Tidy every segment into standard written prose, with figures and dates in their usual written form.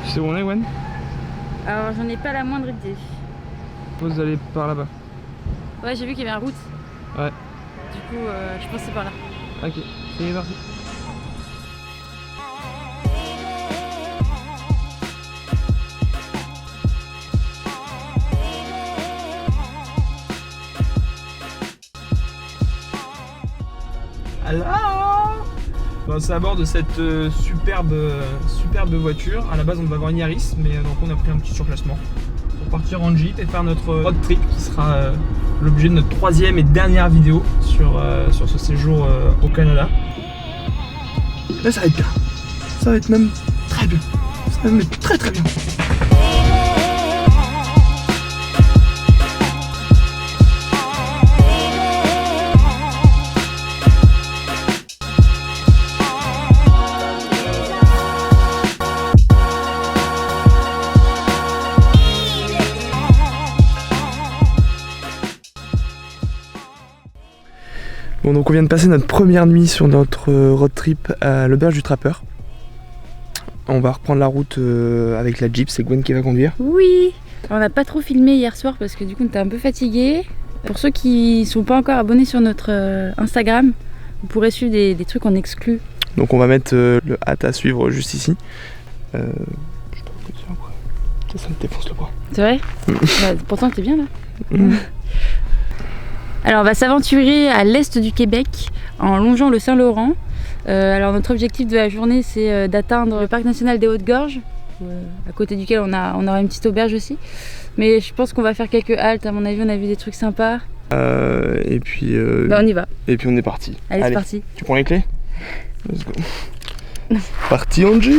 Tu sais où on est, Gwen? Alors j'en ai pas la moindre idée. Vous allez par là-bas. Ouais, j'ai vu qu'il y avait une route. Ouais. Du coup, je pense que c'est par là. Ok, c'est parti. Alors, c'est à bord de cette superbe voiture. À la base, on devait avoir une Yaris, mais donc on a pris un petit surclassement pour partir en Jeep et faire notre road trip qui sera l'objet de notre troisième et dernière vidéo sur ce séjour au Canada. Là, ça va être bien. Ça va être même très bien. Ça va même être très très bien. Bon, donc on vient de passer notre première nuit sur notre road trip à l'auberge du Trappeur. On va reprendre la route avec la Jeep, c'est Gwen qui va conduire. Oui. On n'a pas trop filmé hier soir parce que du coup on était un peu fatigués. Pour ceux qui sont pas encore abonnés sur notre Instagram, vous pourrez suivre des trucs en exclu. Donc on va mettre le hâte à suivre juste ici. Je dois vous dire quoi. Ça me défonce le bras. C'est vrai? Bah, pourtant t'es bien là. Alors on va s'aventurer à l'est du Québec en longeant le Saint-Laurent. Alors notre objectif de la journée c'est d'atteindre le parc national des Hautes-Gorges, à côté duquel on aura une petite auberge aussi. Mais je pense qu'on va faire quelques haltes, à mon avis on a vu des trucs sympas. Et puis Bah on y va. Et puis on est parti. Allez, c'est parti. Tu prends les clés? Let's go. Parti en Jeep.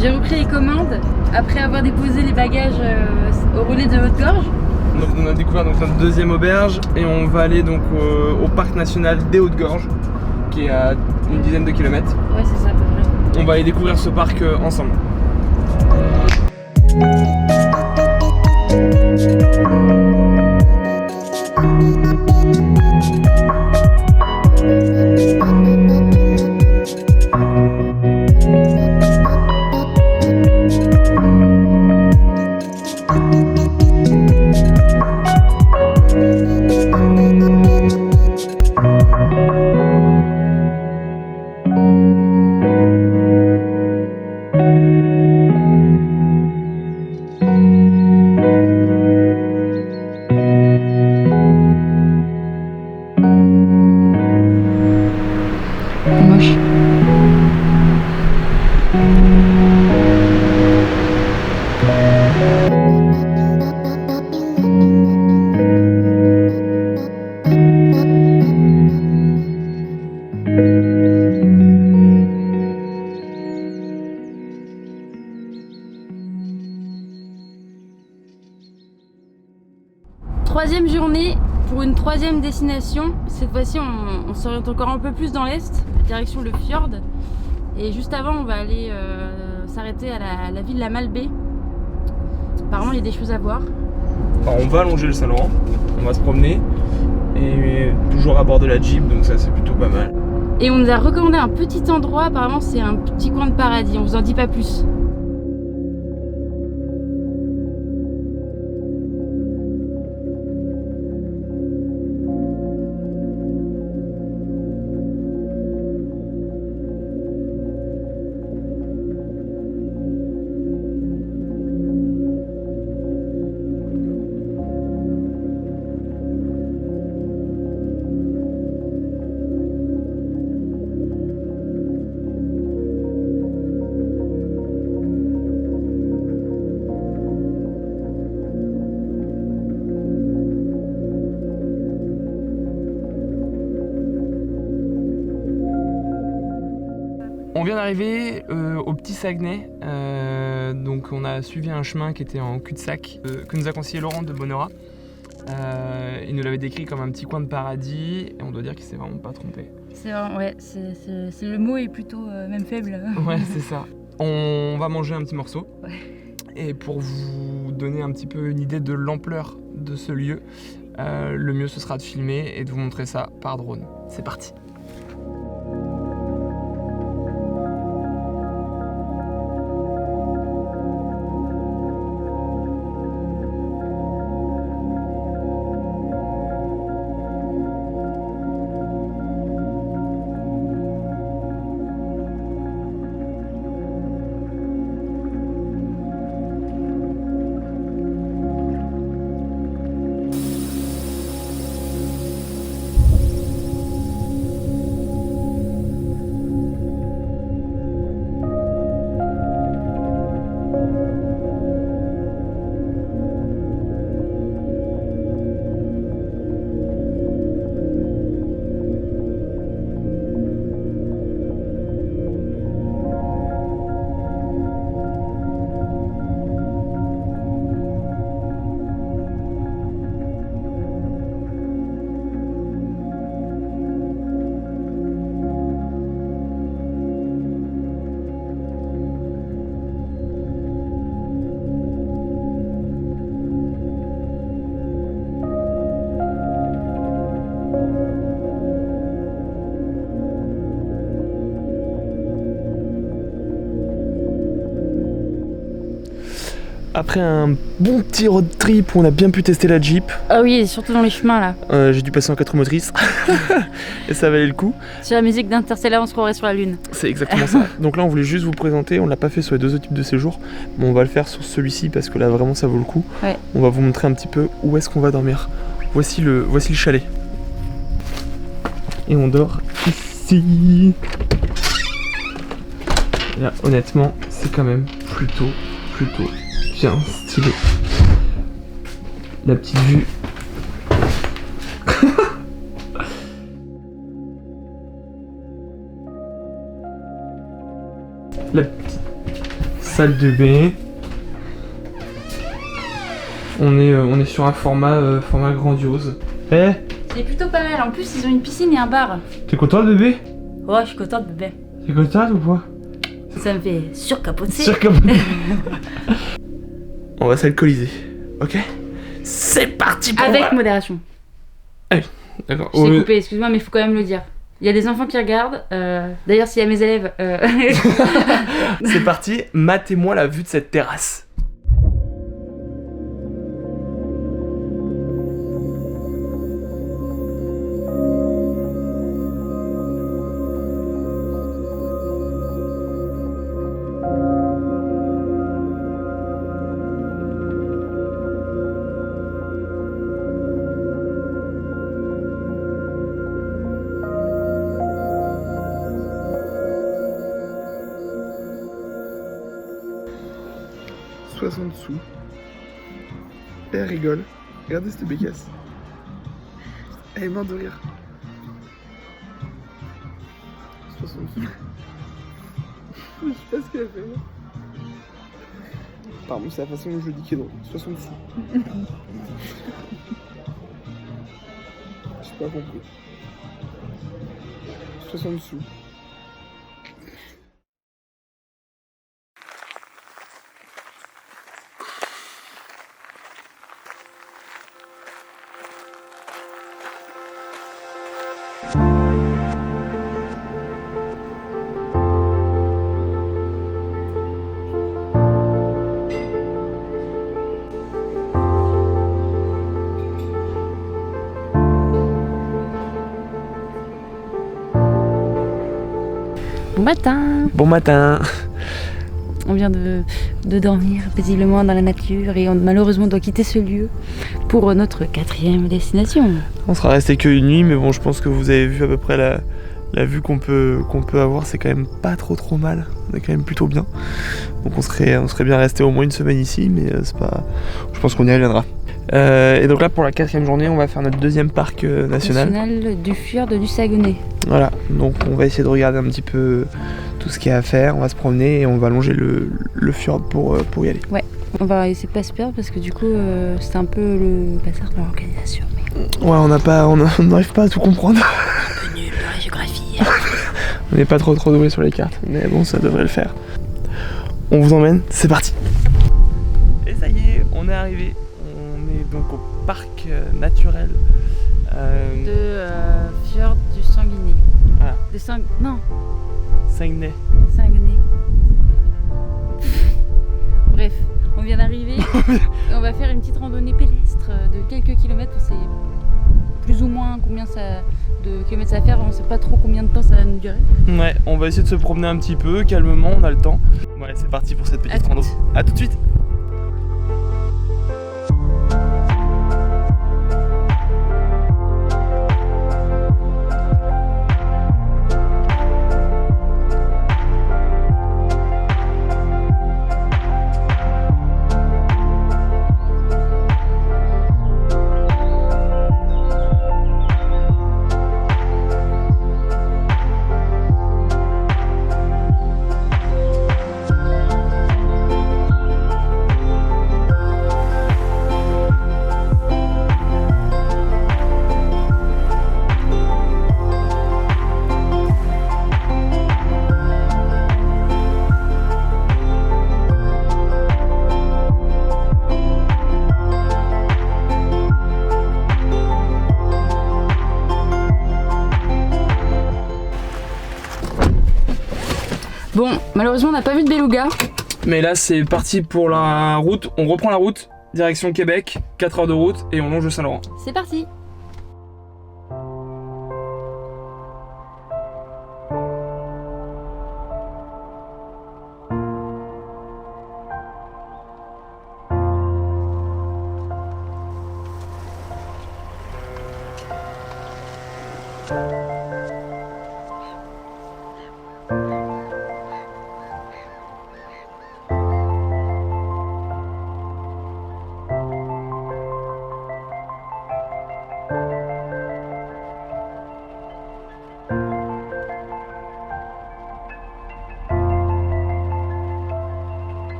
J'ai repris les commandes après avoir déposé les bagages au relais de Haute-Gorge. Donc on a découvert donc notre deuxième auberge et on va aller donc au parc national des Hautes-Gorges qui est à une dizaine de kilomètres. Ouais, c'est ça à peu près. On va aller découvrir ce parc ensemble. Moche. Troisième journée pour une troisième destination. Cette fois-ci, on s'oriente encore un peu plus dans l'est, direction le fjord. Et juste avant, on va aller s'arrêter à la ville de la Malbaie. Apparemment, il y a des choses à voir. Alors on va longer le Saint-Laurent, on va se promener et toujours à bord de la Jeep, donc ça c'est plutôt pas mal. Et on nous a recommandé un petit endroit, apparemment c'est un petit coin de paradis, on vous en dit pas plus. arrivé au Petit Saguenay, donc on a suivi un chemin qui était en cul-de-sac que nous a conseillé Laurent de Bonnera. Il nous l'avait décrit comme un petit coin de paradis et on doit dire qu'il s'est vraiment pas trompé. C'est vraiment, ouais, le mot est plutôt même faible. Ouais, c'est ça. On va manger un petit morceau. Ouais. Et pour vous donner un petit peu une idée de l'ampleur de ce lieu, le mieux ce sera de filmer et de vous montrer ça par drone. C'est parti. Après un bon petit road trip où on a bien pu tester la Jeep. Ah oui, surtout dans les chemins là. J'ai dû passer en 4 motrices et ça valait le coup. Sur la musique d'Interstellar, on se croirait sur la Lune. C'est exactement ça. Donc là on voulait juste vous présenter, on l'a pas fait sur les deux autres types de séjours, mais on va le faire sur celui-ci parce que là vraiment ça vaut le coup. Ouais. On va vous montrer un petit peu où est-ce qu'on va dormir. Voici le chalet. Et on dort ici. Et là honnêtement c'est quand même plutôt bien stylé. La petite vue. La petite salle de bain. On est sur un format grandiose. Eh, C'est plutôt pas mal. En plus, ils ont une piscine et un bar. t'es content bébé? Ouais, je suis contente, bébé. T'es contente ou pas? Ça me fait surcapoter. On va s'alcooliser, ok? C'est parti pour Avec modération. D'accord. Je t'ai coupé, excuse-moi, mais il faut quand même le dire. Il y a des enfants qui regardent. D'ailleurs, s'il y a mes élèves. C'est parti, matez-moi la vue de cette terrasse. En dessous. Père rigole. Regardez cette bécasse. Elle est morte de rire. 60 sous. Je sais pas ce qu'elle a fait. Pardon, c'est la façon dont je dis qu'il est drôle. 60 sous. J'ai pas compris. 60 sous. Bon matin. Bon matin. On vient de dormir paisiblement dans la nature et on malheureusement doit quitter ce lieu pour notre 4e destination. On sera resté qu'une nuit, mais bon, je pense que vous avez vu à peu près la vue qu'on peut avoir, c'est quand même pas trop mal. On est quand même plutôt bien. Donc on serait bien resté au moins une semaine ici, mais c'est pas. Je pense qu'on y reviendra. Et donc là pour la 4e journée, on va faire notre 2e parc national. National du Fjord du Saguenay. Voilà, donc on va essayer de regarder un petit peu tout ce qu'il y a à faire. On va se promener et on va longer le fjord pour y aller. Ouais, on va essayer de pas se perdre parce que du coup c'est un peu le bazar dans l'organisation. Mais... Ouais, on n'arrive pas à tout comprendre. Un peu nul dans la géographie. On n'est pas trop doué sur les cartes, mais bon, ça devrait le faire. On vous emmène, c'est parti. Et ça y est, on est arrivé. On est donc au parc naturel de fjord du Sanguinet. Voilà. Non, Saguenay. Saguenay. Bref, on vient d'arriver. On va faire une petite randonnée pédestre de quelques kilomètres. On sait plus ou moins combien de kilomètres ça va faire. On sait pas trop combien de temps ça va nous durer. Ouais, on va essayer de se promener un petit peu, calmement, on a le temps. Ouais, c'est parti pour cette petite rando. À tout de suite. Bon, malheureusement on n'a pas vu de beluga. Mais là c'est parti pour la route, on reprend la route, direction Québec, 4 heures de route et on longe le Saint-Laurent. C'est parti.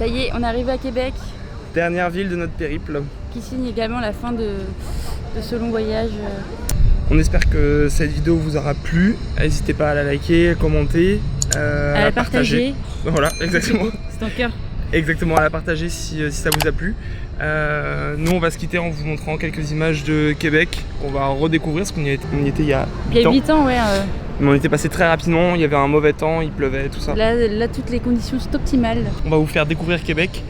Ça y est, on est arrivé à Québec. Dernière ville de notre périple. Qui signe également la fin de ce long voyage. On espère que cette vidéo vous aura plu. N'hésitez pas à la liker, à commenter, à la partager. Voilà, exactement. C'est en cœur. Exactement, à la partager si ça vous a plu. Nous on va se quitter en vous montrant quelques images de Québec qu'on va redécouvrir parce qu'on y était il y a 8 ans. Ouais. Mais on était passé très rapidement, il y avait un mauvais temps, il pleuvait, tout ça. Là toutes les conditions sont optimales. On va vous faire découvrir Québec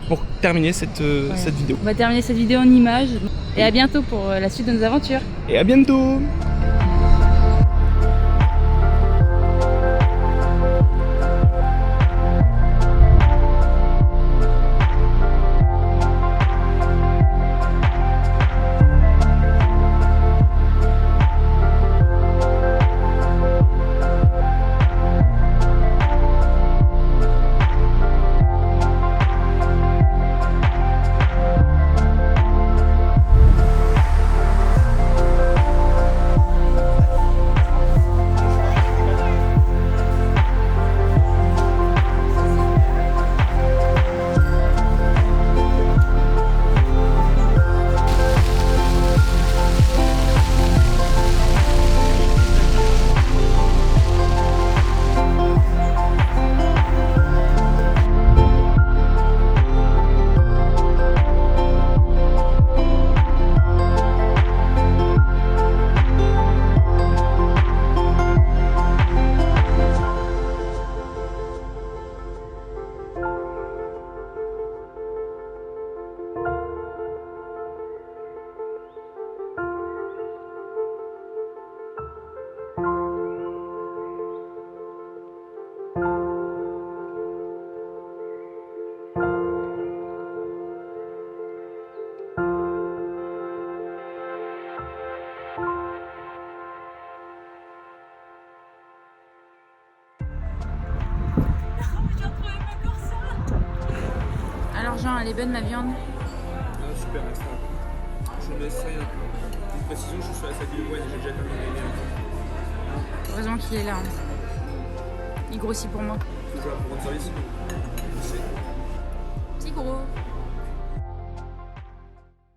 pour terminer cette vidéo. On va terminer cette vidéo en images et à bientôt pour la suite de nos aventures. Et à bientôt. Jean, elle est bonne ma viande. Ah, super, extra. Je ne laisse rien. Une précision, je suis sur la salle de Gwen, j'ai déjà terminé. Heureusement qu'il est là. Hein. Il grossit pour moi. Toujours là pour rendre service. Petit gros.